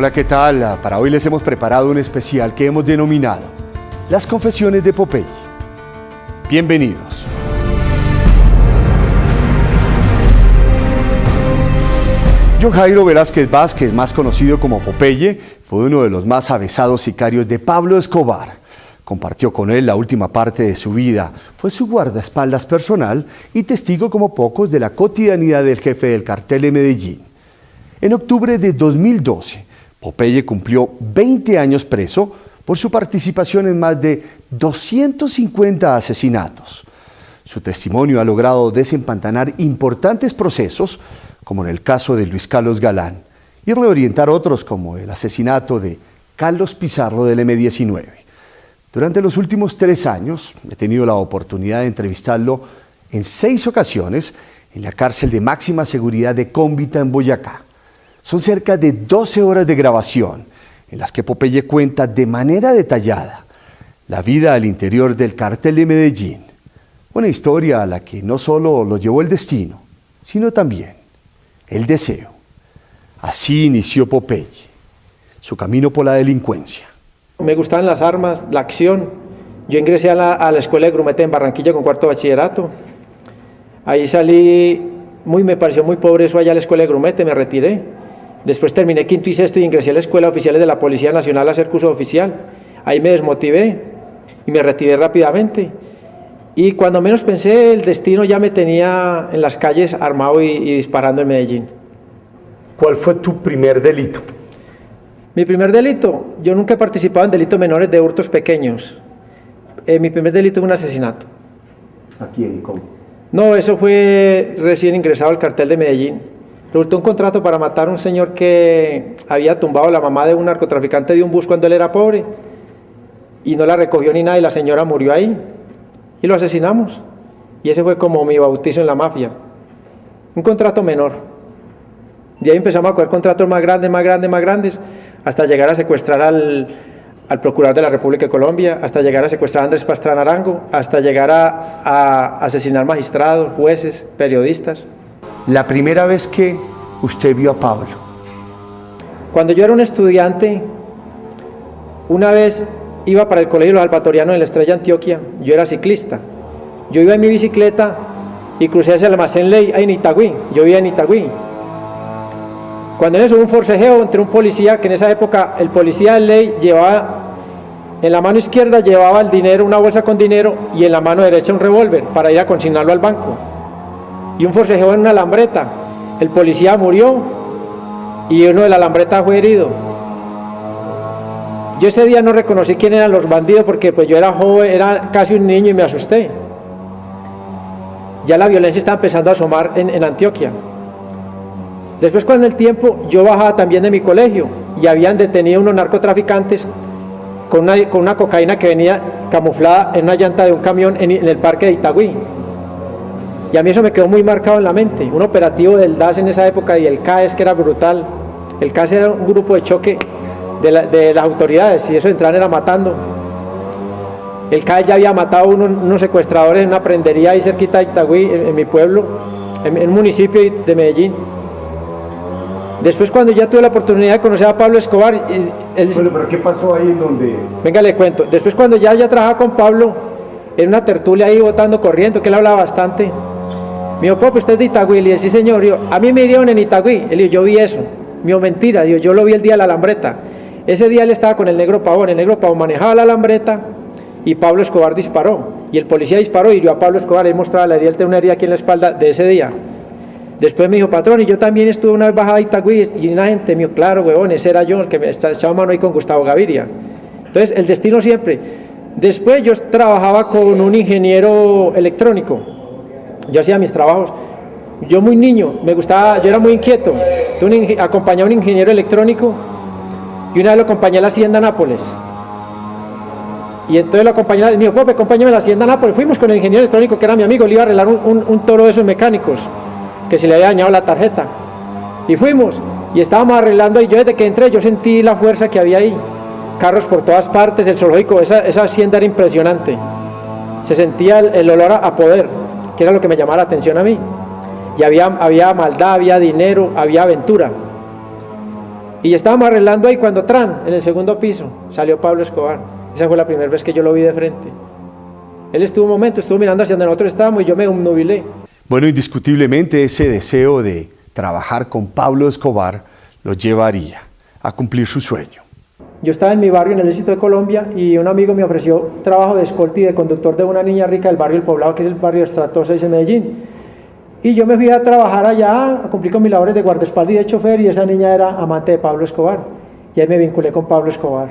Hola, ¿qué tal? Para hoy les hemos preparado un especial que hemos denominado Las Confesiones de Popeye. Bienvenidos. John Jairo Velázquez Vázquez, más conocido como Popeye, fue uno de los más avesados sicarios de Pablo Escobar. Compartió con él la última parte de su vida, fue su guardaespaldas personal y testigo como pocos de la cotidianidad del jefe del cartel de Medellín. En octubre de 2012, Popeye cumplió 20 años preso por su participación en más de 250 asesinatos. Su testimonio ha logrado desempantanar importantes procesos, como en el caso de Luis Carlos Galán, y reorientar otros como el asesinato de Carlos Pizarro del M-19. Durante los últimos 3 años he tenido la oportunidad de entrevistarlo en 6 ocasiones en la cárcel de máxima seguridad de Cómbita en Boyacá. Son cerca de 12 horas de grabación en las que Popeye cuenta de manera detallada la vida al interior del cartel de Medellín. Una historia a la que no solo lo llevó el destino, sino también el deseo. Así inició Popeye, su camino por la delincuencia. Me gustaban las armas, la acción. Yo ingresé a la escuela de grumete en Barranquilla con 4º bachillerato. Ahí salí, me pareció muy pobre eso allá, la escuela de grumete, me retiré. Después terminé 5º y 6º y ingresé a la escuela de oficiales de la Policía Nacional a hacer curso oficial. Ahí me desmotivé y me retiré rápidamente. Y cuando menos pensé, el destino ya me tenía en las calles armado y disparando en Medellín. ¿Cuál fue tu primer delito? Mi primer delito, yo nunca he participado en delitos menores de hurtos pequeños. Mi primer delito fue un asesinato. ¿A quién y cómo? No, eso fue recién ingresado al cartel de Medellín. Resultó un contrato para matar a un señor que había tumbado a la mamá de un narcotraficante de un bus cuando él era pobre y no la recogió ni nada y la señora murió ahí y lo asesinamos. Y ese fue como mi bautizo en la mafia. Un contrato menor. De ahí empezamos a coger contratos más grandes, hasta llegar a secuestrar al procurador de la República de Colombia, hasta llegar a secuestrar a Andrés Pastrana Arango, hasta llegar a asesinar magistrados, jueces, periodistas. La primera vez que usted vio a Pablo. Cuando yo era un estudiante, una vez iba para el colegio Los Albatorianos en la Estrella Antioquia, yo era ciclista. Yo iba en mi bicicleta y crucé hacia el almacén Ley en Itagüí, yo vivía en Itagüí. Cuando en eso hubo un forcejeo entre un policía, que en esa época el policía de Ley llevaba, en la mano izquierda llevaba el dinero, una bolsa con dinero, y en la mano derecha un revólver para ir a consignarlo al banco. Y un forcejeo en una alambreta. El policía murió y uno de la alambreta fue herido. Yo ese día no reconocí quién eran los bandidos porque pues yo era joven, era casi un niño y me asusté. Ya la violencia estaba empezando a asomar en Antioquia. Después, con el tiempo, yo bajaba también de mi colegio y habían detenido unos narcotraficantes con una cocaína que venía camuflada en una llanta de un camión en el parque de Itagüí. Y a mí eso me quedó muy marcado en la mente. Un operativo del DAS en esa época y el CAES, que era brutal. El CAES era un grupo de choque de las autoridades y eso de entrar era matando. El CAES ya había matado unos secuestradores en una prendería ahí cerquita de Itagüí, en mi pueblo, en un municipio de Medellín. Después, cuando ya tuve la oportunidad de conocer a Pablo Escobar... Bueno, pero ¿qué pasó ahí en donde...? Venga, le cuento. Después, cuando ya trabajaba con Pablo, en una tertulia ahí botando corriente, que él hablaba bastante, me dijo, Pope, ¿usted es de Itagüí? Le dije, sí, señor. Yo, a mí me hirieron en Itagüí. Él dijo, yo vi eso. Me dijo, mentira. Yo lo vi el día de la alambreta. Ese día él estaba con el Negro Pavón. El Negro Pavón manejaba la alambreta y Pablo Escobar disparó. Y el policía disparó y hirió a Pablo Escobar. Él mostraba la herida, él tenía una herida aquí en la espalda de ese día. Después me dijo, patrón, y yo también estuve una vez bajada a Itagüí, y una gente me dijo, claro, huevón, ese era yo, el que me echaba mano ahí con Gustavo Gaviria. Entonces, el destino siempre. Después yo trabajaba con un ingeniero electrónico, yo hacía mis trabajos, yo muy niño, me gustaba, yo era muy inquieto, entonces acompañé a un ingeniero electrónico, y una vez lo acompañé a la Hacienda Nápoles. Y entonces lo acompañé, me dijo, Pope, acompáñame a la Hacienda Nápoles. Fuimos con el ingeniero electrónico, que era mi amigo, le iba a arreglar un toro de esos mecánicos, que se le había dañado la tarjeta. Y fuimos, y estábamos arreglando, y yo desde que entré, yo sentí la fuerza que había ahí. Carros por todas partes, el zoológico, esa hacienda era impresionante. Se sentía el olor a poder, que era lo que me llamaba la atención a mí. Y había maldad, había dinero, había aventura. Y estábamos arreglando ahí cuando en el segundo piso, salió Pablo Escobar. Esa fue la primera vez que yo lo vi de frente. Él estuvo un momento, estuvo mirando hacia donde nosotros estábamos y yo me obnubilé. Bueno, indiscutiblemente ese deseo de trabajar con Pablo Escobar lo llevaría a cumplir su sueño. Yo estaba en mi barrio, en el Éxito de Colombia, y un amigo me ofreció trabajo de escolta y de conductor de una niña rica del barrio El Poblado, que es el barrio Estrato 6 en Medellín. Y yo me fui a trabajar allá, a cumplir con mis labores de guardaespaldas y de chofer, y esa niña era amante de Pablo Escobar. Y ahí me vinculé con Pablo Escobar.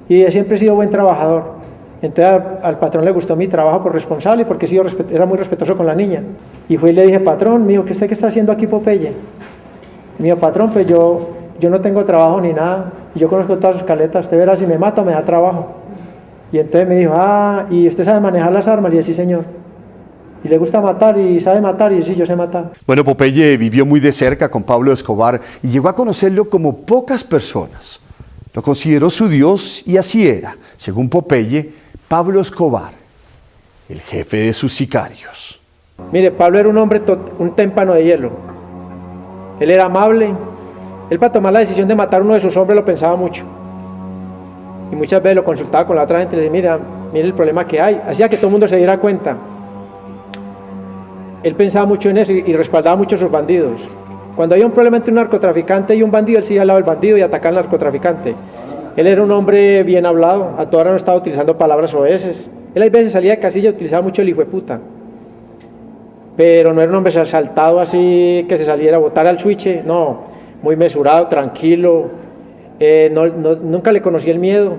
Y siempre he sido buen trabajador. Entonces al patrón le gustó mi trabajo por responsable, porque era muy respetuoso con la niña. Y fui y le dije, patrón, mijo, ¿qué está haciendo aquí Popeye? Y me dijo, patrón, pues yo no tengo trabajo ni nada, y yo conozco todas sus caletas, usted verá si me mata o me da trabajo. Y entonces me dijo, ¿y usted sabe manejar las armas? Y yo, sí, señor. Y le gusta matar y sabe matar, y sí, yo sé matar. Bueno, Popeye vivió muy de cerca con Pablo Escobar y llegó a conocerlo como pocas personas. Lo consideró su Dios y así era, según Popeye, Pablo Escobar, el jefe de sus sicarios. Mire, Pablo era un hombre, un témpano de hielo. Él era amable. Él, para tomar la decisión de matar a uno de sus hombres, lo pensaba mucho. Y muchas veces lo consultaba con la otra gente y le decía, mire el problema que hay. Hacía que todo el mundo se diera cuenta. Él pensaba mucho en eso y respaldaba mucho a sus bandidos. Cuando había un problema entre un narcotraficante y un bandido, él se iba al lado del bandido y atacaba al narcotraficante. Él era un hombre bien hablado, a toda hora no estaba utilizando palabras oeces. Él a veces salía de casilla y utilizaba mucho el hijo de puta. Pero no era un hombre saltado así que se saliera a botar al switch, no, muy mesurado, tranquilo. Nunca le conocí el miedo.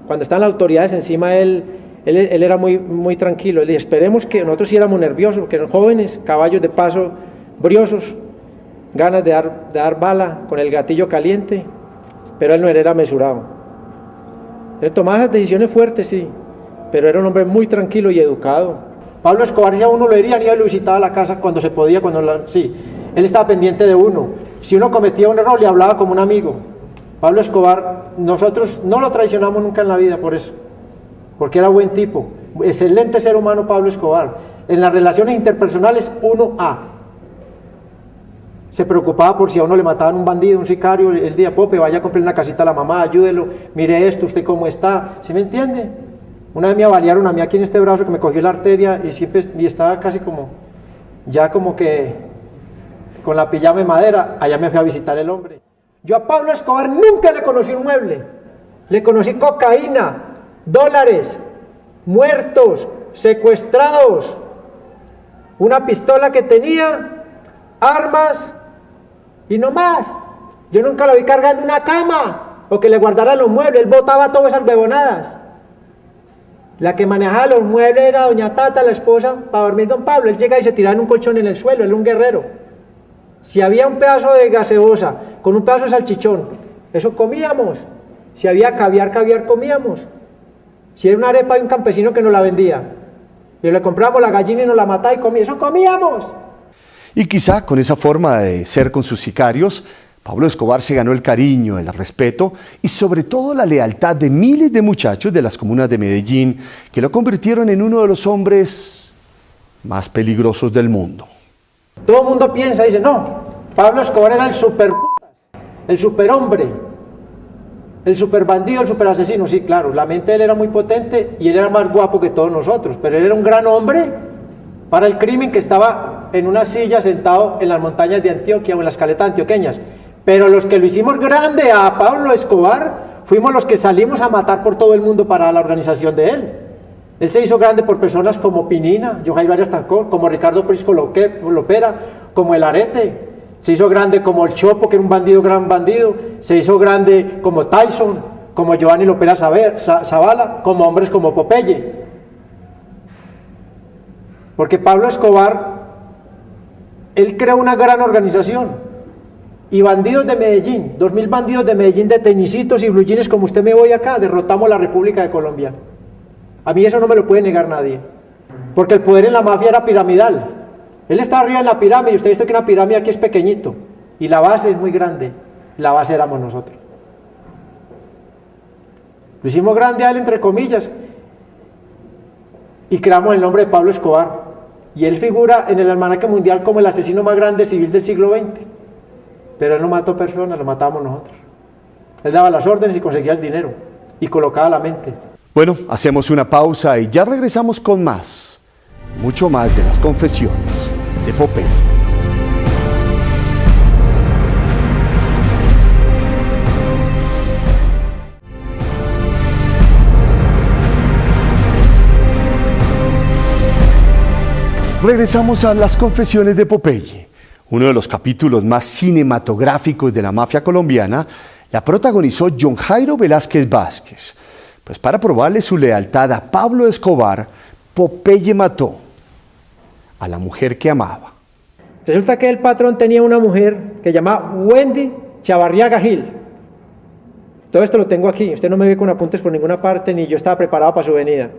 Cuando estaban las autoridades encima, él era muy tranquilo. Él dije, esperemos que nosotros sí éramos nerviosos, porque eran jóvenes, caballos de paso, briosos, ganas de dar bala con el gatillo caliente, pero él no era mesurado. Él tomaba las decisiones fuertes, sí, pero era un hombre muy tranquilo y educado. Pablo Escobar, ya uno lo hería, ni lo visitaba a la casa cuando se podía, sí, él estaba pendiente de uno. Si uno cometía un error, le hablaba como un amigo. Pablo Escobar, nosotros no lo traicionamos nunca en la vida por eso, porque era buen tipo, excelente ser humano Pablo Escobar. En las relaciones interpersonales, 1A. Se preocupaba por si a uno le mataban un bandido, un sicario, el día, Pope, vaya a comprar una casita a la mamá, ayúdelo, mire esto, usted cómo está, ¿sí me entiende? Una vez me avaliaron a mí aquí en este brazo que me cogió la arteria y estaba casi como, ya como que con la pijama de madera, allá me fui a visitar el hombre. Yo a Pablo Escobar nunca le conocí un mueble, le conocí cocaína, dólares, muertos, secuestrados, una pistola que tenía, armas y no más. Yo nunca lo vi cargando una cama o que le guardara los muebles, él botaba todas esas huevonadas. La que manejaba los muebles era doña Tata, la esposa, para dormir don Pablo. Él llega y se tiraba en un colchón en el suelo, él era un guerrero. Si había un pedazo de gaseosa con un pedazo de salchichón, eso comíamos. Si había caviar comíamos. Si era una arepa de un campesino que nos la vendía, y le comprábamos la gallina y nos la mataba y comíamos, eso comíamos. Y quizá con esa forma de ser con sus sicarios, Pablo Escobar se ganó el cariño, el respeto y sobre todo la lealtad de miles de muchachos de las comunas de Medellín que lo convirtieron en uno de los hombres más peligrosos del mundo. Todo el mundo piensa, dice, no, Pablo Escobar era el superputas, el superhombre, el superbandido, el superasesino. Sí, claro, la mente de él era muy potente y él era más guapo que todos nosotros, pero él era un gran hombre para el crimen, que estaba en una silla sentado en las montañas de Antioquia o en las caletas antioqueñas. Pero los que lo hicimos grande a Pablo Escobar fuimos los que salimos a matar por todo el mundo para la organización de él. Él se hizo grande por personas como Pinina, Yohai Arias Tancón, como Ricardo Prisco Lopera, como el Arete. Se hizo grande como el Chopo, que era un bandido, gran bandido. Se hizo grande como Tyson, como Giovanni Lopera Zavala, como hombres como Popeye. Porque Pablo Escobar, él creó una gran organización. Y bandidos de Medellín, 2000 bandidos de Medellín, de tenisitos y blue jeans como usted me voy acá, derrotamos la República de Colombia. A mí eso no me lo puede negar nadie. Porque el poder en la mafia era piramidal. Él está arriba en la pirámide y usted ha visto que una pirámide aquí es pequeñito. Y la base es muy grande. La base éramos nosotros. Lo hicimos grande a él, entre comillas. Y creamos el nombre de Pablo Escobar. Y él figura en el almanaque mundial como el asesino más grande civil del siglo XX. Pero él no mató personas, lo matábamos nosotros. Él daba las órdenes y conseguía el dinero y colocaba la mente. Bueno, hacemos una pausa y ya regresamos con más, mucho más de las confesiones de Popeye. Regresamos a las confesiones de Popeye, uno de los capítulos más cinematográficos de la mafia colombiana. La protagonizó John Jairo Velázquez Vázquez. Pues para probarle su lealtad a Pablo Escobar, Popeye mató a la mujer que amaba. Resulta que el patrón tenía una mujer que llamaba Wendy Chavarriaga Gil. Todo esto lo tengo aquí, usted no me ve con apuntes por ninguna parte, ni yo estaba preparado para su venida.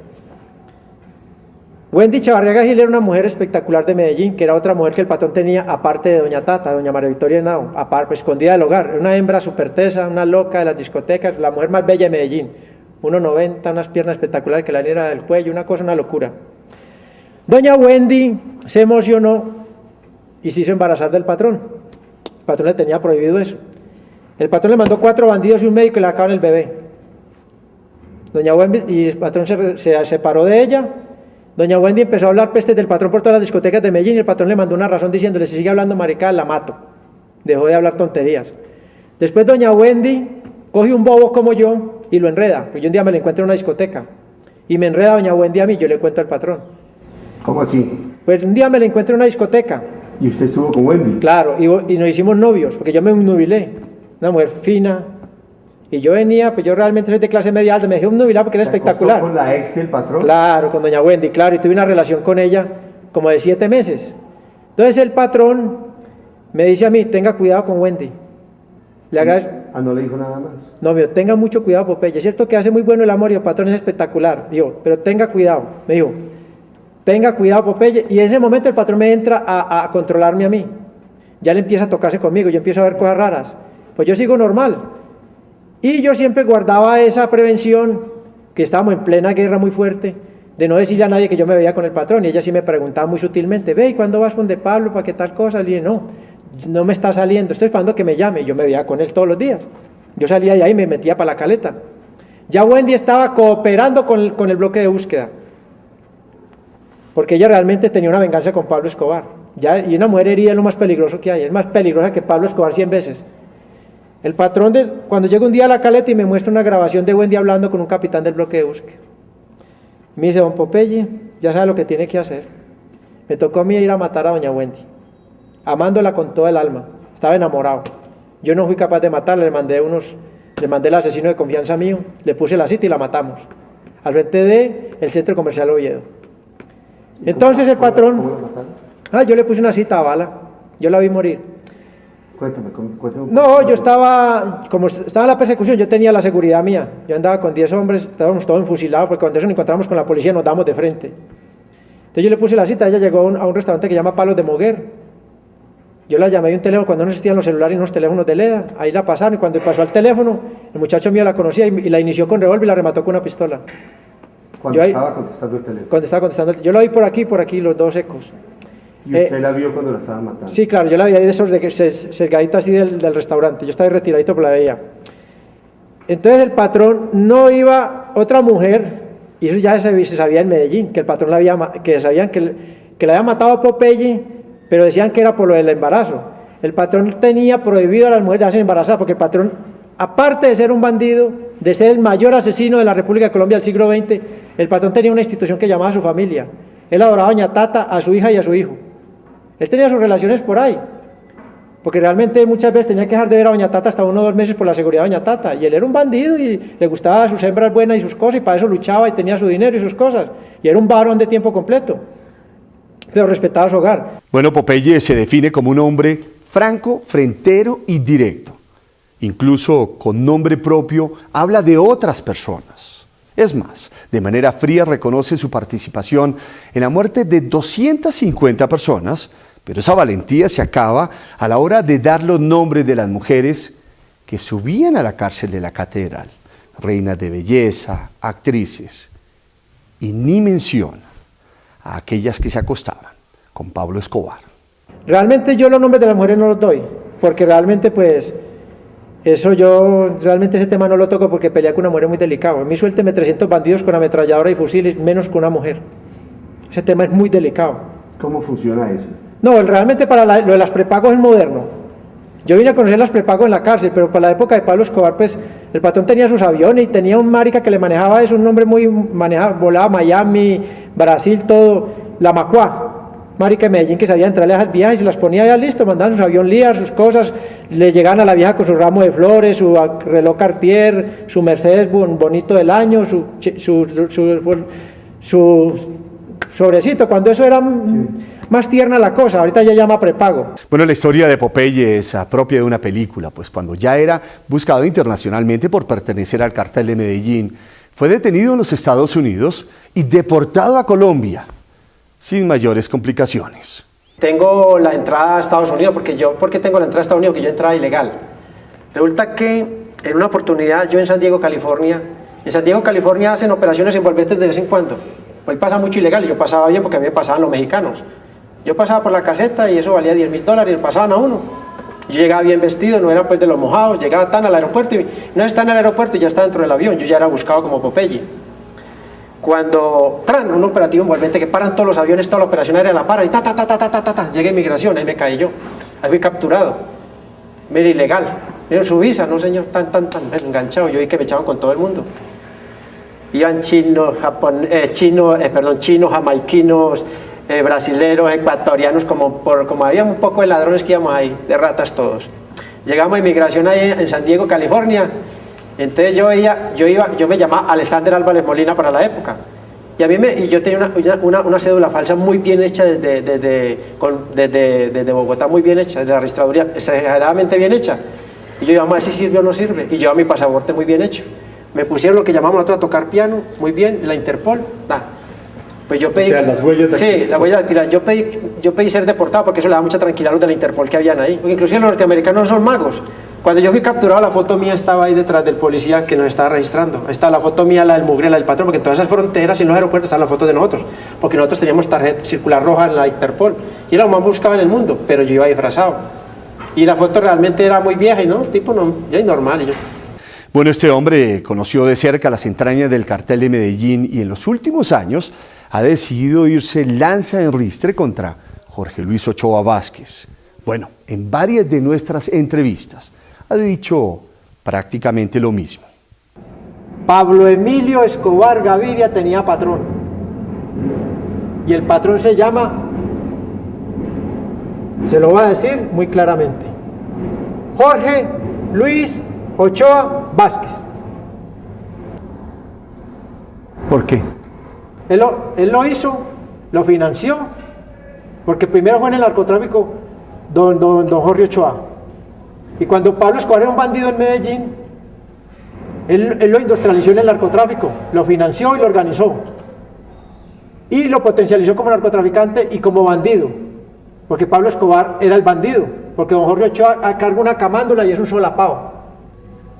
Wendy Chavarriaga Gil era una mujer espectacular de Medellín, que era otra mujer que el patrón tenía, aparte de doña Tata, doña María Victoria Henao, aparte, escondida del hogar. Una hembra súper tesa, una loca de las discotecas, la mujer más bella de Medellín. 1,90, unas piernas espectaculares que la era del cuello, una cosa, una locura. Doña Wendy se emocionó y se hizo embarazar del patrón. El patrón le tenía prohibido eso. El patrón le mandó 4 bandidos y un médico y le acabaron el bebé. Doña Wendy, y el patrón se separó de ella. Doña Wendy empezó a hablar pestes del patrón por todas las discotecas de Medellín y el patrón le mandó una razón diciéndole: si sigue hablando maricada, la mato. Dejó de hablar tonterías. Después doña Wendy coge un bobo como yo y lo enreda. Pues yo un día me lo encuentro en una discoteca y me enreda doña Wendy a mí, yo le cuento al patrón. ¿Cómo así? Pues un día me lo encuentro en una discoteca. ¿Y usted estuvo con Wendy? Claro, y nos hicimos novios, porque yo me nubilé. Una mujer fina. Y yo venía, pues yo realmente soy de clase media alta, me dejé un nubilado porque era espectacular. ¿Con la ex del patrón? Claro, con doña Wendy, claro, y tuve una relación con ella como de 7 meses. Entonces el patrón me dice a mí: tenga cuidado con Wendy. Le agradezco. ¿No le dijo nada más? No, mío, tenga mucho cuidado, Popeye. Es cierto que hace muy bueno el amor y el patrón es espectacular. Digo, pero tenga cuidado. Me dijo, tenga cuidado, Popeye. Y en ese momento el patrón me entra a controlarme a mí. Ya le empieza a tocarse conmigo, yo empiezo a ver cosas raras. Pues yo sigo normal. Y yo siempre guardaba esa prevención, que estábamos en plena guerra muy fuerte, de no decirle a nadie que yo me veía con el patrón. Y ella sí me preguntaba muy sutilmente: ve, ¿y cuándo vas con de Pablo? ¿Para qué tal cosa? Le dije: no me está saliendo, estoy esperando que me llame. Y yo me veía con él todos los días. Yo salía de ahí y me metía para la caleta. Ya Wendy estaba cooperando con el bloque de búsqueda, porque ella realmente tenía una venganza con Pablo Escobar. Y una mujer herida es lo más peligroso que hay, es más peligrosa que Pablo Escobar 100 veces. El patrón, cuando llega un día a la caleta y me muestra una grabación de Wendy hablando con un capitán del bloque de búsqueda, me dice: don Popeye, ya sabe lo que tiene que hacer. Me tocó a mí ir a matar a doña Wendy, amándola con todo el alma, estaba enamorado. Yo no fui capaz de matarla, le mandé el asesino de confianza mío, le puse la cita y la matamos, al frente del Centro Comercial Oviedo. Entonces el patrón, ¿Cómo la mataron? yo le puse una cita a bala, yo la vi morir. Cuéntame. No, yo como estaba en la persecución, yo tenía la seguridad mía. Yo andaba con 10 hombres, estábamos todos enfusilados, porque cuando eso nos encontramos con la policía nos damos de frente. Entonces yo le puse la cita, ella llegó a un restaurante que se llama Palos de Moguer. Yo la llamé de un teléfono cuando no existían los celulares y unos teléfonos de Leda. Ahí la pasaron y cuando pasó al teléfono, el muchacho mío la conocía y la inició con revólver y la remató con una pistola. Cuando estaba contestando el teléfono. Cuando estaba contestando yo la vi por aquí, los dos ecos. ¿Y usted la vio cuando la estaban matando? Sí, claro, yo la vi ahí de esos cercaditos así del restaurante, yo estaba ahí retiradito, pero la veía. Entonces el patrón no iba, otra mujer, y eso ya se sabía en Medellín, que el patrón que sabían que la había matado a Popeye, pero decían que era por lo del embarazo. El patrón tenía prohibido a las mujeres de hacer embarazadas, porque el patrón, aparte de ser un bandido, de ser el mayor asesino de la República de Colombia del siglo XX, el patrón tenía una institución que llamaba Su Familia. Él adoraba a doña Tata, a su hija y a su hijo. Él tenía sus relaciones por ahí, porque realmente muchas veces tenía que dejar de ver a doña Tata hasta 1 o 2 meses por la seguridad de doña Tata, y él era un bandido y le gustaba sus hembras buenas y sus cosas, y para eso luchaba y tenía su dinero y sus cosas, y era un varón de tiempo completo, pero respetaba su hogar. Bueno, Popeye se define como un hombre franco, frentero y directo. Incluso con nombre propio habla de otras personas. Es más, de manera fría reconoce su participación en la muerte de 250 personas, pero esa valentía se acaba a la hora de dar los nombres de las mujeres que subían a la cárcel de la catedral, reinas de belleza, actrices, y ni menciona a aquellas que se acostaban con Pablo Escobar. Realmente yo los nombres de las mujeres no los doy, porque realmente pues eso realmente ese tema no lo toco porque pelear con una mujer es muy delicado. A mí suélteme 300 bandidos con ametralladora y fusiles, menos con una mujer. Ese tema es muy delicado. ¿Cómo funciona eso? No, realmente para lo de las prepagos es moderno. Yo vine a conocer las prepagos en la cárcel, pero para la época de Pablo Escobar, pues el patrón tenía sus aviones y tenía un marica que le manejaba eso, un hombre muy manejado, volaba a Miami, Brasil, todo, la Macuá. Marica de Medellín que sabía entrarle a esas viejas y se las ponía ya listo, mandaban sus avión Lear, sus cosas, le llegaban a la vieja con su ramo de flores, su reloj Cartier, su Mercedes bonito del año, su sobrecito, cuando eso era más tierna la cosa, ahorita ya llama prepago. Bueno, la historia de Popeye es propia de una película, pues cuando ya era buscado internacionalmente por pertenecer al cartel de Medellín, fue detenido en los Estados Unidos y deportado a Colombia, sin mayores complicaciones. Tengo la entrada a Estados Unidos, ¿por qué tengo la entrada a Estados Unidos? Que yo entraba ilegal. Resulta que en una oportunidad yo en San Diego, California hacen operaciones envolventes de vez en cuando. Hoy pasa mucho ilegal y yo pasaba bien porque a mí me pasaban los mexicanos. Yo pasaba por la caseta y eso valía $10.000 y pasaban a uno. Yo llegaba bien vestido, no era pues de los mojados, llegaba tan al aeropuerto y no está en el aeropuerto y ya está dentro del avión, yo ya era buscado como Popeye. Cuando un operativo envolvente que paran todos los aviones, toda la operación aérea la para y llega inmigración, ahí me caí yo, ahí fui capturado. Mira, ilegal, miren su visa, no señor, enganchado, yo vi que me echaban con todo el mundo. Iban chinos, jamaiquinos, brasileros, ecuatorianos, como había un poco de ladrones que íbamos ahí, de ratas todos. Llegamos a inmigración ahí en San Diego, California. Entonces yo me llamaba Alexander Álvarez Molina para la época. Y yo tenía una cédula falsa muy bien hecha desde Bogotá, muy bien hecha, de la registraduría, exageradamente bien hecha. Y yo llamaba si sirve o no sirve. Y yo a mi pasaporte muy bien hecho. Me pusieron lo que llamamos nosotros a tocar piano, muy bien, la Interpol, Pues yo pedí, o sea, las huellas sí, la huella dactilar. Yo pedí ser deportado porque eso le da mucha tranquilidad a los de la Interpol que habían ahí. Porque inclusive los norteamericanos son magos. Cuando yo fui capturado, la foto mía estaba ahí detrás del policía que nos estaba registrando. Ahí está la foto mía, la del mugre, la del patrón, porque en todas esas fronteras y en los aeropuertos están las fotos de nosotros. Porque nosotros teníamos tarjeta circular roja en la Interpol. Y era lo más buscado en el mundo, pero yo iba disfrazado. Y la foto realmente era muy vieja y no, tipo no, ya normal. Bueno, este hombre conoció de cerca las entrañas del cartel de Medellín y en los últimos años ha decidido irse lanza en ristre contra Jorge Luis Ochoa Vázquez. Bueno, en varias de nuestras entrevistas ha dicho prácticamente lo mismo. Pablo Emilio Escobar Gaviria tenía patrón. Y el patrón se llama, se lo voy a decir muy claramente, Jorge Luis Ochoa Vázquez. ¿Por qué? Él lo hizo, lo financió, porque primero fue en el narcotráfico don Jorge Ochoa. Y cuando Pablo Escobar era un bandido en Medellín, él lo industrializó en el narcotráfico, lo financió y lo organizó. Y lo potencializó como narcotraficante y como bandido, porque Pablo Escobar era el bandido, porque don Jorge Ochoa carga una camándula y es un solapado.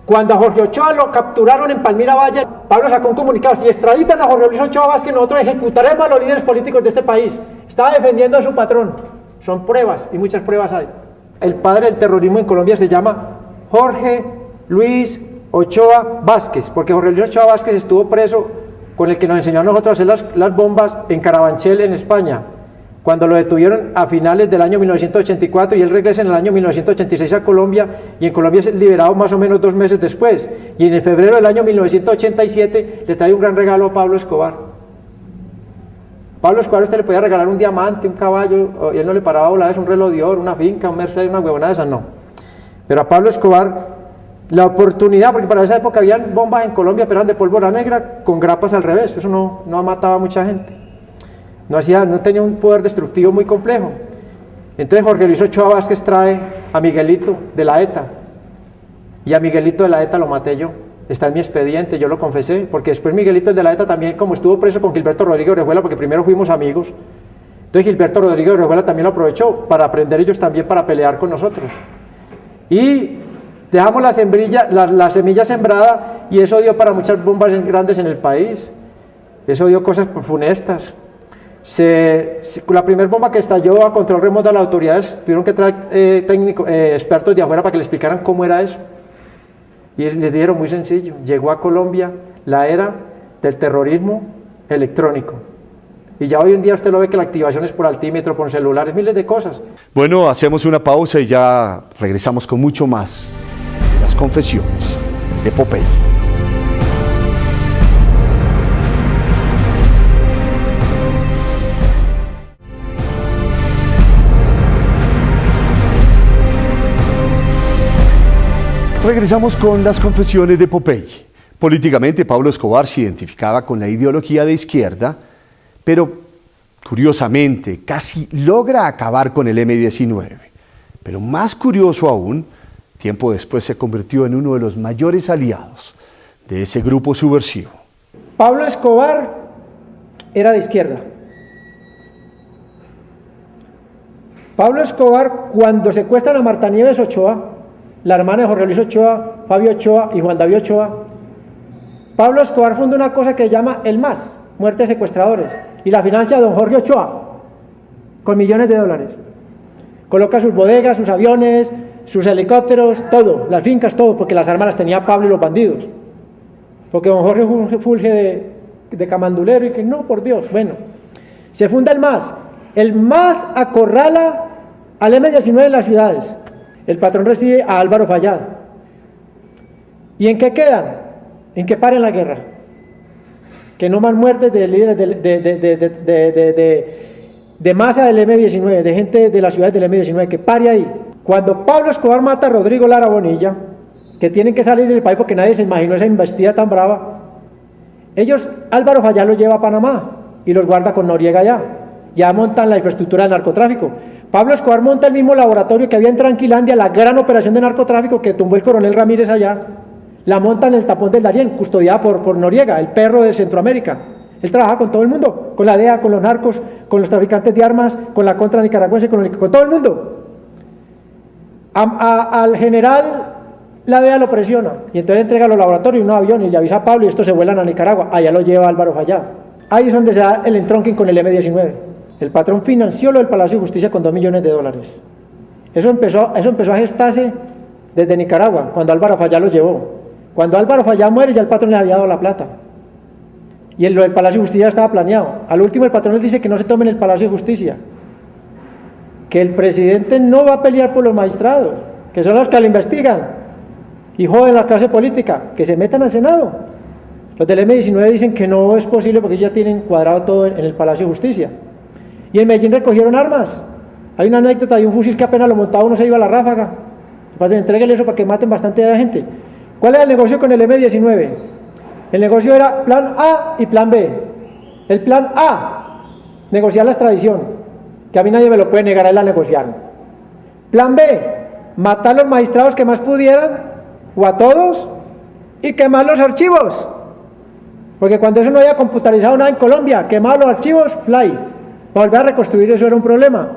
Cuando a Jorge Ochoa lo capturaron en Palmira Valle, Pablo sacó un comunicado: si extraditan a Jorge Luis Ochoa Vázquez, nosotros ejecutaremos a los líderes políticos de este país. Estaba defendiendo a su patrón. Son pruebas, y muchas pruebas hay. El padre del terrorismo en Colombia se llama Jorge Luis Ochoa Vázquez, porque Jorge Luis Ochoa Vázquez estuvo preso con el que nos enseñó a nosotros a hacer las bombas en Carabanchel, en España, cuando lo detuvieron a finales del año 1984 y él regresa en el año 1986 a Colombia, y en Colombia es liberado más o menos 2 meses después, y en el febrero del año 1987 le trae un gran regalo a Pablo Escobar. Pablo Escobar, usted le podía regalar un diamante, un caballo, y él no le paraba a volar, es un reloj de oro, una finca, un Mercedes, una huevonada de esas, no. Pero a Pablo Escobar, la oportunidad, porque para esa época habían bombas en Colombia, pero eran de pólvora negra con grapas al revés, eso no mataba a mucha gente. No tenía un poder destructivo muy complejo. Entonces Jorge Luis Ochoa Vázquez trae a Miguelito de la ETA, y a Miguelito de la ETA lo maté yo. Está en mi expediente, yo lo confesé, porque después Miguelito el de la ETA también, como estuvo preso con Gilberto Rodríguez Orejuela, porque primero fuimos amigos, entonces Gilberto Rodríguez Orejuela también lo aprovechó para aprender ellos también para pelear con nosotros. Y dejamos la semilla sembrada, y eso dio para muchas bombas grandes en el país, eso dio cosas funestas. La primera bomba que estalló a control remoto de las autoridades tuvieron que traer expertos de afuera para que le explicaran cómo era eso. Y les dijeron muy sencillo, llegó a Colombia la era del terrorismo electrónico. Y ya hoy en día usted lo ve que la activación es por altímetro, por celulares, miles de cosas. Bueno, hacemos una pausa y ya regresamos con mucho más de las confesiones de Popeye. Regresamos con las confesiones de Popeye. Políticamente, Pablo Escobar se identificaba con la ideología de izquierda, pero curiosamente casi logra acabar con el M-19. Pero más curioso aún, tiempo después se convirtió en uno de los mayores aliados de ese grupo subversivo. Pablo Escobar era de izquierda. Pablo Escobar, cuando secuestran a Marta Nieves Ochoa, la hermana de Jorge Luis Ochoa, Fabio Ochoa y Juan David Ochoa, Pablo Escobar funda una cosa que llama el MAS, Muerte de Secuestradores, y la financia don Jorge Ochoa, con millones de dólares. Coloca sus bodegas, sus aviones, sus helicópteros, todo, las fincas, todo, porque las armas las tenía Pablo y los bandidos. Porque don Jorge fulge de camandulero y que no, por Dios, bueno. Se funda el MAS. El MAS acorrala al M-19 en las ciudades. El patrón recibe a Álvaro Fayad. ¿Y en qué quedan? En que paren la guerra. Que no más muertes de líderes de masa del M-19, de gente de las ciudades del M-19, que pare ahí. Cuando Pablo Escobar mata a Rodrigo Lara Bonilla, que tienen que salir del país porque nadie se imaginó esa embestida tan brava, Álvaro Fayad los lleva a Panamá y los guarda con Noriega allá. Ya montan la infraestructura del narcotráfico. Pablo Escobar monta el mismo laboratorio que había en Tranquilandia, la gran operación de narcotráfico que tumbó el coronel Ramírez allá, la monta en el tapón del Darién, custodiada por Noriega, el perro de Centroamérica. Él trabaja con todo el mundo, con la DEA, con los narcos, con los traficantes de armas, con la contra nicaragüense, con todo el mundo. Al general la DEA lo presiona y entonces entrega los laboratorios y unos aviones y le avisa a Pablo y estos se vuelan a Nicaragua. Allá lo lleva Álvaro Fayad. Ahí es donde se da el entronking con el M-19. El patrón financió lo del Palacio de Justicia con $2 millones. Eso empezó a gestarse desde Nicaragua, cuando Álvaro Fayad lo llevó. Cuando Álvaro Fayad muere, ya el patrón les había dado la plata. Y lo del Palacio de Justicia estaba planeado. Al último el patrón les dice que no se tomen el Palacio de Justicia, que el presidente no va a pelear por los magistrados, que son los que le investigan y joden la clase política, que se metan al Senado. Los del M-19 dicen que no es posible porque ya tienen cuadrado todo en el Palacio de Justicia. Y en Medellín recogieron armas. Hay una anécdota de un fusil que apenas lo montaba uno se iba a la ráfaga. Entréguele eso para que maten bastante de la gente. ¿Cuál era el negocio con el M-19? El negocio era plan A y plan B. El plan A, negociar la extradición, que a mí nadie me lo puede negar, él la negociaron. Plan B, matar a los magistrados que más pudieran, o a todos, y quemar los archivos. Porque cuando eso no había computarizado nada en Colombia, quemar los archivos, fly. Para volver a reconstruir eso era un problema.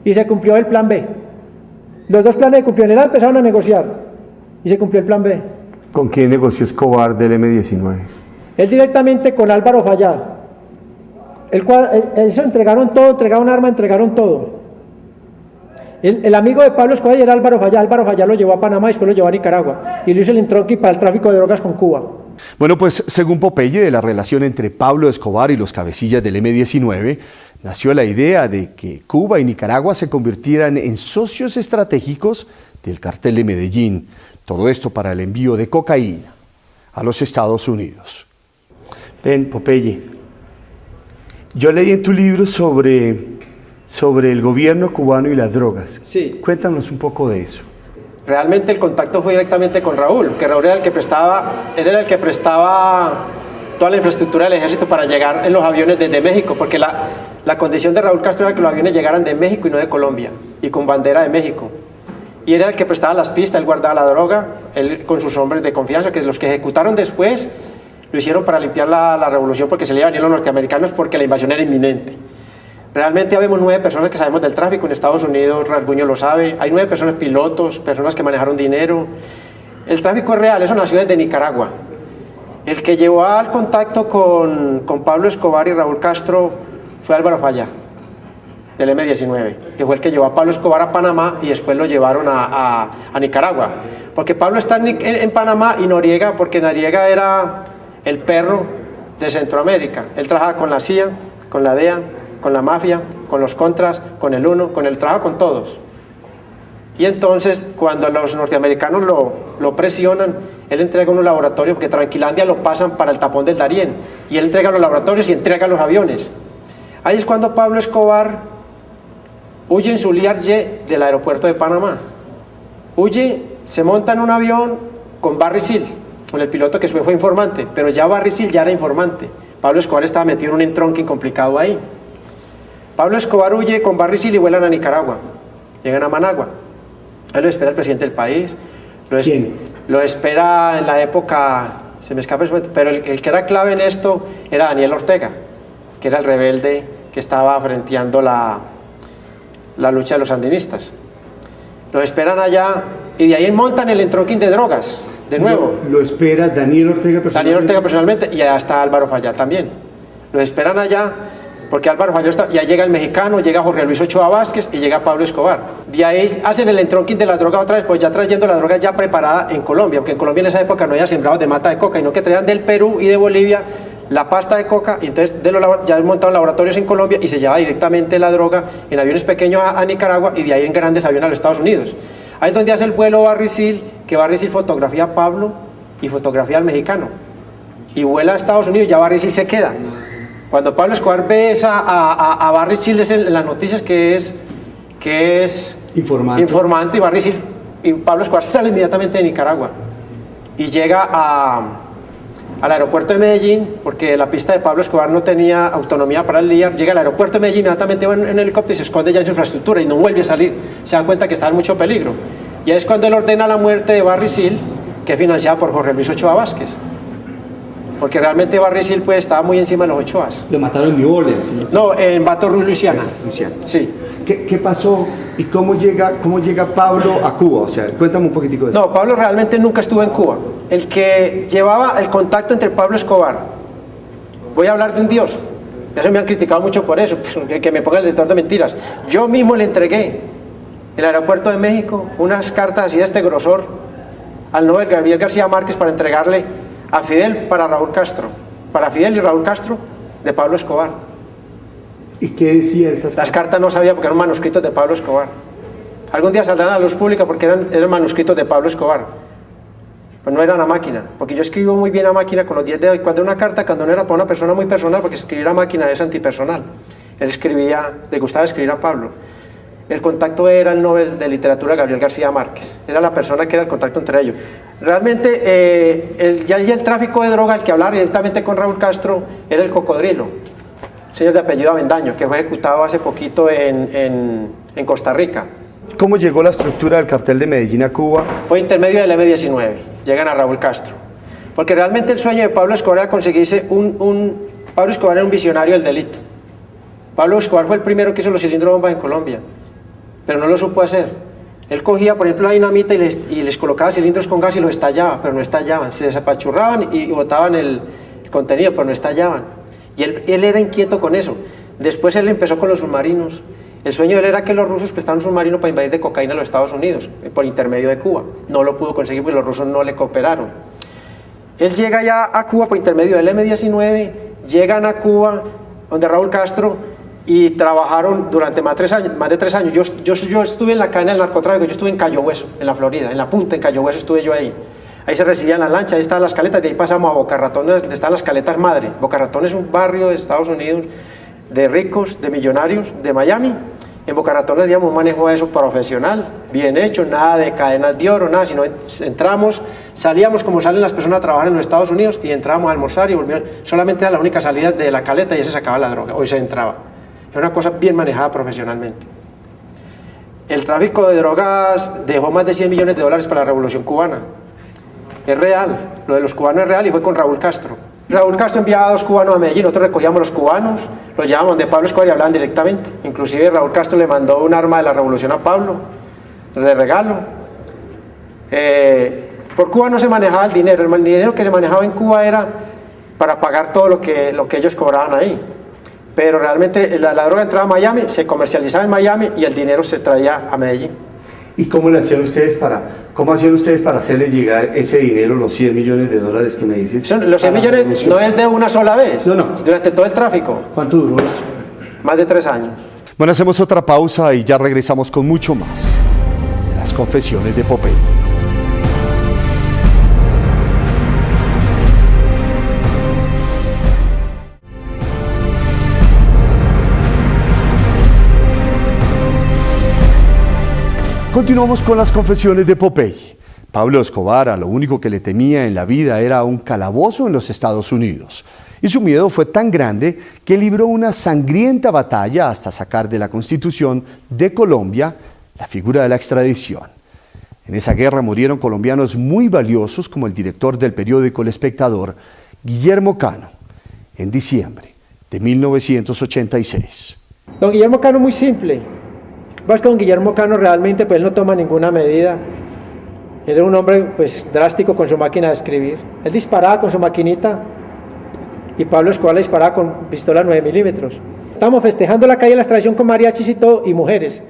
Y se cumplió el plan B. Los dos planes se cumplieron. El A empezaron a negociar y se cumplió el plan B. ¿Con quién negoció Escobar del M-19? Él directamente con Álvaro Fayad. Eso entregaron todo, entregaron armas, entregaron todo. El amigo de Pablo Escobar era Álvaro Fayad. Álvaro Fayad lo llevó a Panamá y después lo llevó a Nicaragua. Y lo hizo el entronque para el tráfico de drogas con Cuba. Bueno, pues según Popeye, de la relación entre Pablo Escobar y los cabecillas del M-19, nació la idea de que Cuba y Nicaragua se convirtieran en socios estratégicos del cartel de Medellín. Todo esto para el envío de cocaína a los Estados Unidos. Ven, Popeye, yo leí en tu libro sobre el gobierno cubano y las drogas. Sí. Cuéntanos un poco de eso. Realmente el contacto fue directamente con Raúl, que Raúl era el que prestaba toda la infraestructura del ejército para llegar en los aviones desde México, porque la condición de Raúl Castro era que los aviones llegaran de México y no de Colombia, y con bandera de México. Y era el que prestaba las pistas, él guardaba la droga, él con sus hombres de confianza, que los que ejecutaron después lo hicieron para limpiar la revolución porque se le iban a venir los norteamericanos porque la invasión era inminente. Realmente habemos 9 personas que sabemos del tráfico en Estados Unidos, Rasguño lo sabe, hay 9 personas pilotos, personas que manejaron dinero. El tráfico es real, eso nació desde Nicaragua. El que llevó al contacto con Pablo Escobar y Raúl Castro fue Álvaro Falla, del M-19, que fue el que llevó a Pablo Escobar a Panamá y después lo llevaron a Nicaragua. Porque Pablo está en Panamá y Noriega, porque Noriega era el perro de Centroamérica. Él trabajaba con la CIA, con la DEA, con la mafia, con los contras, con el UNO, trabaja con todos. Y entonces, cuando los norteamericanos lo presionan, él entrega unos laboratorios, porque Tranquilandia lo pasan para el tapón del Darién, y él entrega los laboratorios y entrega los aviones. Ahí es cuando Pablo Escobar huye en su Learjet del aeropuerto de Panamá. Huye, se monta en un avión con Barry Seal, con el piloto que fue informante, pero ya Barry Seal ya era informante. Pablo Escobar estaba metido en un entronque complicado ahí. Pablo Escobar huye con Barry Seal y vuelan a Nicaragua. Llegan a Managua. Ahí lo espera el presidente del país. ¿Quién? Lo espera en la época, se me escapa el momento, pero el que era clave en esto era Daniel Ortega, que era el rebelde que estaba frenteando la lucha de los sandinistas. Lo esperan allá y de ahí montan el entronque de drogas, de nuevo. Lo espera Daniel Ortega personalmente. Daniel Ortega personalmente, y allá está Álvaro Falla también. Lo esperan allá porque Álvaro Falla está, ya llega el mexicano, llega Jorge Luis Ochoa Vázquez y llega Pablo Escobar. De ahí hacen el entronque de la droga otra vez, pues ya trayendo la droga ya preparada en Colombia, porque en Colombia en esa época no había sembrados de mata de coca, sino que traían del Perú y de Bolivia la pasta de coca, y entonces ya montaron laboratorios en Colombia y se llevaba directamente la droga en aviones pequeños a Nicaragua y de ahí en grandes aviones a los Estados Unidos. Ahí es donde hace el vuelo Barry Seal, que Barry Seal fotografía a Pablo y fotografía al mexicano. Y vuela a Estados Unidos y ya Barry Seal se queda. Cuando Pablo Escobar ve a Barry Seal en las noticias que es informante, y Barry Seal, y Pablo Escobar sale inmediatamente de Nicaragua y llega al aeropuerto de Medellín, porque la pista de Pablo Escobar no tenía autonomía para el LIAR. Llega al aeropuerto de Medellín, inmediatamente va en un helicóptero y se esconde ya en su infraestructura y no vuelve a salir. Se da cuenta que está en mucho peligro. Y ahí es cuando él ordena la muerte de Barry Seal, que es financiada por Jorge Luis Ochoa Vázquez. Porque realmente Barry Seal pues, estaba muy encima de los Ochoas. Lo mataron en New Orleans. No, en Baton Rouge, Luisiana. Sí. ¿Qué pasó y cómo llega Pablo a Cuba? O sea, cuéntame un poquitico de eso. No, Pablo realmente nunca estuvo en Cuba. El que llevaba el contacto entre Pablo Escobar, voy a hablar de un dios, eso me han criticado mucho por eso, que me ponga el detector de mentiras. Yo mismo le entregué en el aeropuerto de México unas cartas así de este grosor al Nobel Gabriel García Márquez para entregarle a Fidel para Raúl Castro, para Fidel y Raúl Castro de Pablo Escobar. ¿Y qué decía esas cartas? Las cartas no sabía porque eran manuscritos de Pablo Escobar. Algún día saldrán a la luz pública porque eran manuscritos de Pablo Escobar. Pues no eran a máquina, porque yo escribo muy bien a máquina con los 10 dedos, y cuando una carta, cuando no era para una persona muy personal, porque escribir a máquina es antipersonal. Él le gustaba escribir a Pablo. El contacto era el Nobel de Literatura Gabriel García Márquez, era la persona que era el contacto entre ellos. Realmente el tráfico de droga, el que hablaba directamente con Raúl Castro, era el Cocodrilo, señor de apellido Avendaño, que fue ejecutado hace poquito en Costa Rica. ¿Cómo llegó la estructura del cartel de Medellín a Cuba? Por intermedio del M-19, llegan a Raúl Castro. Porque realmente el sueño de Pablo Escobar era conseguirse Pablo Escobar era un visionario del delito. Pablo Escobar fue el primero que hizo los cilindros bomba en Colombia, pero no lo supo hacer. Él cogía, por ejemplo, la dinamita y les colocaba cilindros con gas y los estallaba, pero no estallaban. Se desapachurraban y botaban el contenido, pero no estallaban. Y él era inquieto con eso. Después él empezó con los submarinos. El sueño de él era que los rusos prestaran un submarino para invadir de cocaína a los Estados Unidos, por intermedio de Cuba. No lo pudo conseguir porque los rusos no le cooperaron. Él llega ya a Cuba por intermedio del M-19, llegan a Cuba, donde Raúl Castro, y trabajaron durante más de 3 años. Yo estuve en la cadena del narcotráfico, yo estuve en Cayo Hueso, en la Florida, en la punta, en Cayo Hueso estuve yo ahí. Ahí se recibían las lanchas, ahí estaban las caletas, de ahí pasamos a Boca Ratón, donde están las caletas madre. Boca Ratón es un barrio de Estados Unidos, de ricos, de millonarios, de Miami. En Boca Ratón les digamos un manejo de eso profesional, bien hecho, nada de cadenas de oro, nada, sino entramos, salíamos como salen las personas a trabajar en los Estados Unidos y entrábamos a almorzar y volvíamos. Solamente era la única salida de la caleta y ya se sacaba la droga, hoy se entraba. Era una cosa bien manejada profesionalmente. El tráfico de drogas dejó más de $100 millones para la Revolución Cubana. Es real, lo de los cubanos es real y fue con Raúl Castro. Raúl Castro enviaba a 2 cubanos a Medellín, nosotros recogíamos los cubanos, los llevábamos donde Pablo Escobar y hablaban directamente. Inclusive Raúl Castro le mandó un arma de la revolución a Pablo, de regalo. Por Cuba no se manejaba el dinero que se manejaba en Cuba era para pagar todo lo que ellos cobraban ahí. pero realmente la droga entraba a Miami, se comercializaba en Miami y el dinero se traía a Medellín. ¿Y cómo hacían ustedes para hacerles llegar ese dinero, los 100 millones de dólares que me dices? Los 100 millones no es de una sola vez, no. Durante todo el tráfico. ¿Cuánto duró esto? Más de 3 años. Bueno, hacemos otra pausa y ya regresamos con mucho más de las confesiones de Popeye. Continuamos con las confesiones de Popeye. Pablo Escobar a lo único que le temía en la vida era un calabozo en los Estados Unidos. Y su miedo fue tan grande que libró una sangrienta batalla hasta sacar de la Constitución de Colombia la figura de la extradición. En esa guerra murieron colombianos muy valiosos como el director del periódico El Espectador, Guillermo Cano, en diciembre de 1986. Don Guillermo Cano muy simple. Pues con Guillermo Cano realmente pues él no toma ninguna medida. Él era un hombre pues drástico con su máquina de escribir. Él disparaba con su maquinita y Pablo Escobar le disparaba con pistola 9 milímetros. Estamos festejando la calle de la extradición con mariachis y todo y mujeres.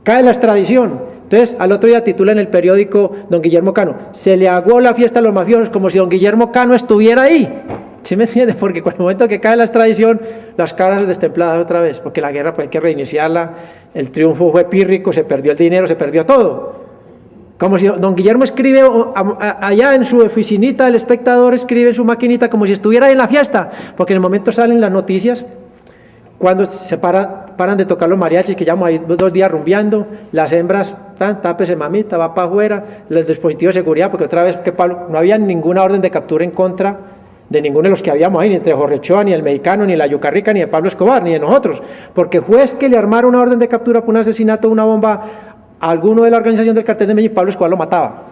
Cae la extradición. Entonces al otro día titula en el periódico don Guillermo Cano, se le aguó la fiesta a los mafiosos como si don Guillermo Cano estuviera ahí. ¿Sí me entiendes? Porque con el momento que cae la extradición, las caras destempladas otra vez, porque la guerra pues hay que reiniciarla, el triunfo fue pírrico, se perdió el dinero, se perdió todo. Como si don Guillermo escribe allá en su oficinita, el Espectador escribe en su maquinita como si estuviera ahí en la fiesta, porque en el momento salen las noticias, cuando se paran de tocar los mariachis, que llevamos ahí 2 días rumbeando, las hembras, tápese mamita, va para afuera, el dispositivo de seguridad, porque otra vez que Pablo, no había ninguna orden de captura en contra de ninguno de los que habíamos ahí, ni entre Jorge Ochoa, ni el mexicano, ni la Yucarrica, ni de Pablo Escobar, ni de nosotros, porque juez que le armara una orden de captura por un asesinato, una bomba a alguno de la organización del cartel de Medellín, Pablo Escobar lo mataba.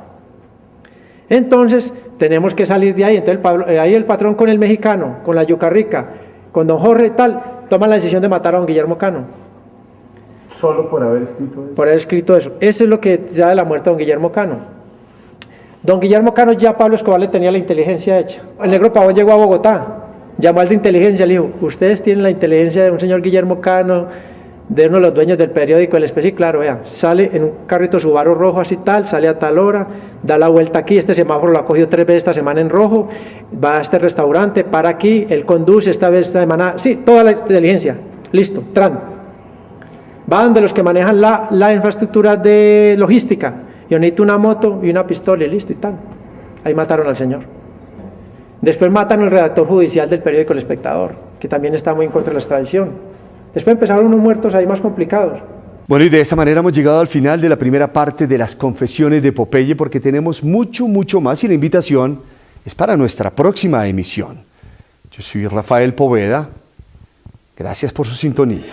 Entonces tenemos que salir de ahí. Entonces ahí el patrón con el mexicano, con la Yucarrica, con don Jorge tal, toma la decisión de matar a don Guillermo Cano. Solo por haber escrito eso. Por haber escrito eso. Eso es lo que da de la muerte a don Guillermo Cano. Don Guillermo Cano ya Pablo Escobar le tenía la inteligencia hecha. El negro Pavón llegó a Bogotá, llamó al de inteligencia, le dijo, ustedes tienen la inteligencia de un señor Guillermo Cano, de uno de los dueños del periódico El Especie, claro, vea, sale en un carrito Subaru rojo así tal, sale a tal hora, da la vuelta aquí, este semáforo lo ha cogido 3 veces esta semana en rojo, va a este restaurante, para aquí, él conduce esta semana, sí, toda la inteligencia, listo, tran. Va donde los que manejan la infraestructura de logística, yo necesito una moto y una pistola y listo y tal. Ahí mataron al señor. Después matan al redactor judicial del periódico El Espectador, que también está muy en contra de la extradición. Después empezaron unos muertos ahí más complicados. Bueno, y de esa manera hemos llegado al final de la primera parte de las confesiones de Popeye, porque tenemos mucho más y la invitación es para nuestra próxima emisión. Yo soy Rafael Poveda. Gracias por su sintonía.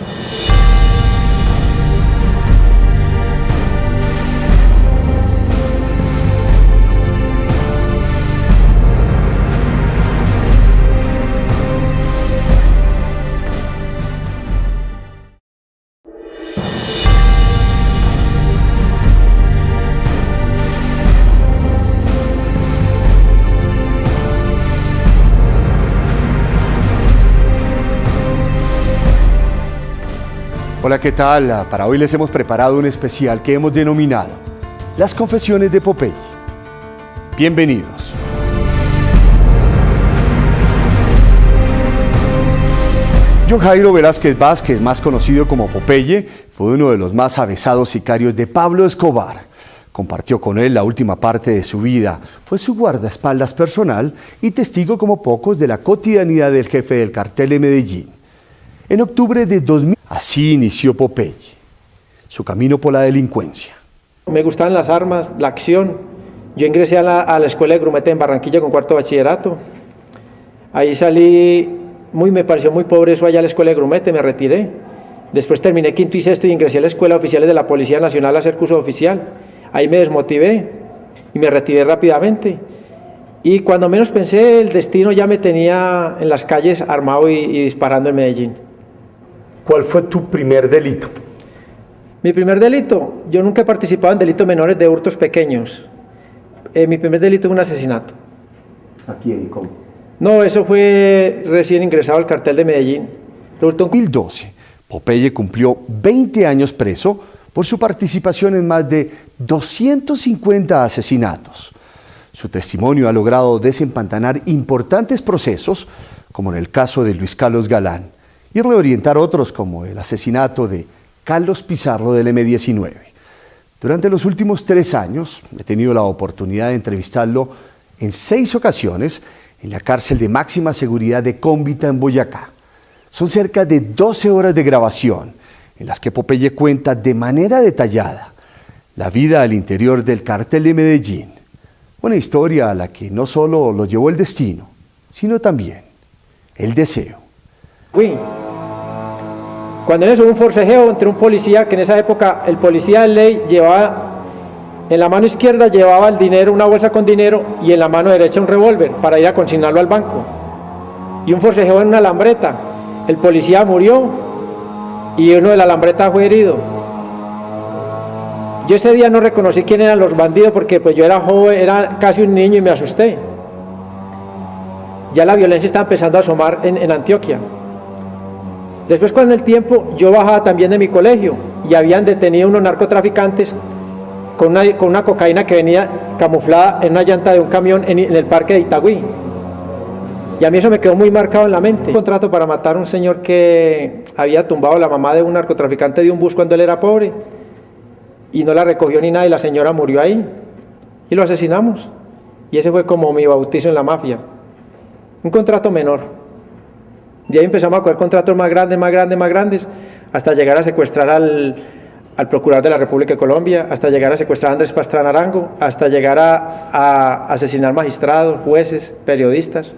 Hola, ¿qué tal? Para hoy les hemos preparado un especial que hemos denominado Las Confesiones de Popeye. Bienvenidos. John Jairo Velázquez Vázquez, más conocido como Popeye, fue uno de los más avesados sicarios de Pablo Escobar. Compartió con él la última parte de su vida, fue su guardaespaldas personal y testigo como pocos de la cotidianidad del jefe del cartel de Medellín. En octubre de 2000, así inició Popeye, su camino por la delincuencia. Me gustaban las armas, la acción. Yo ingresé a la escuela de grumete en Barranquilla con 4º bachillerato. Ahí salí, me pareció muy pobre eso allá a la escuela de grumete, me retiré. Después terminé 5º y 6º y ingresé a la escuela de oficiales de la Policía Nacional a hacer curso oficial. Ahí me desmotivé y me retiré rápidamente. Y cuando menos pensé, el destino ya me tenía en las calles armado y disparando en Medellín. ¿Cuál fue tu primer delito? Mi primer delito, yo nunca he participado en delitos menores de hurtos pequeños. Mi primer delito fue un asesinato. ¿A quién y cómo? No, eso fue recién ingresado al cartel de Medellín. En 2012, Popeye cumplió 20 años preso por su participación en más de 250 asesinatos. Su testimonio ha logrado desempantanar importantes procesos, como en el caso de Luis Carlos Galán, y reorientar otros como el asesinato de Carlos Pizarro del M-19. Durante los últimos 3 años he tenido la oportunidad de entrevistarlo en 6 ocasiones en la cárcel de máxima seguridad de Cómbita en Boyacá. Son cerca de 12 horas de grabación en las que Popeye cuenta de manera detallada la vida al interior del cartel de Medellín. Una historia a la que no solo lo llevó el destino, sino también el deseo. Uy, cuando en eso hubo un forcejeo entre un policía, que en esa época el policía de ley llevaba, en la mano izquierda llevaba el dinero, una bolsa con dinero, y en la mano derecha un revólver para ir a consignarlo al banco. Y un forcejeo en una alambreta. El policía murió y uno de la alambreta fue herido. Yo ese día no reconocí quién eran los bandidos porque pues yo era joven, era casi un niño y me asusté. Ya la violencia estaba empezando a asomar en Antioquia. Después, con el tiempo, yo bajaba también de mi colegio y habían detenido unos narcotraficantes con una cocaína que venía camuflada en una llanta de un camión en el parque de Itagüí. Y a mí eso me quedó muy marcado en la mente. Un contrato para matar a un señor que había tumbado a la mamá de un narcotraficante de un bus cuando él era pobre y no la recogió ni nada y la señora murió ahí y lo asesinamos. Y ese fue como mi bautizo en la mafia. Un contrato menor. De ahí empezamos a coger contratos más grandes, hasta llegar a secuestrar al procurador de la República de Colombia, hasta llegar a secuestrar a Andrés Pastrana Arango, hasta llegar a asesinar magistrados, jueces, periodistas.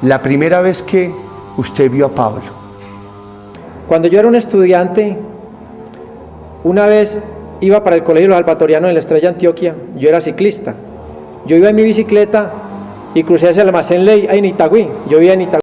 La primera vez que usted vio a Pablo. Cuando yo era un estudiante, una vez iba para el Colegio de los Albatorianos en la Estrella Antioquia, yo era ciclista. Yo iba en mi bicicleta y crucé hacia el almacén Ley, ahí en Itagüí. Yo vivía en Itagüí.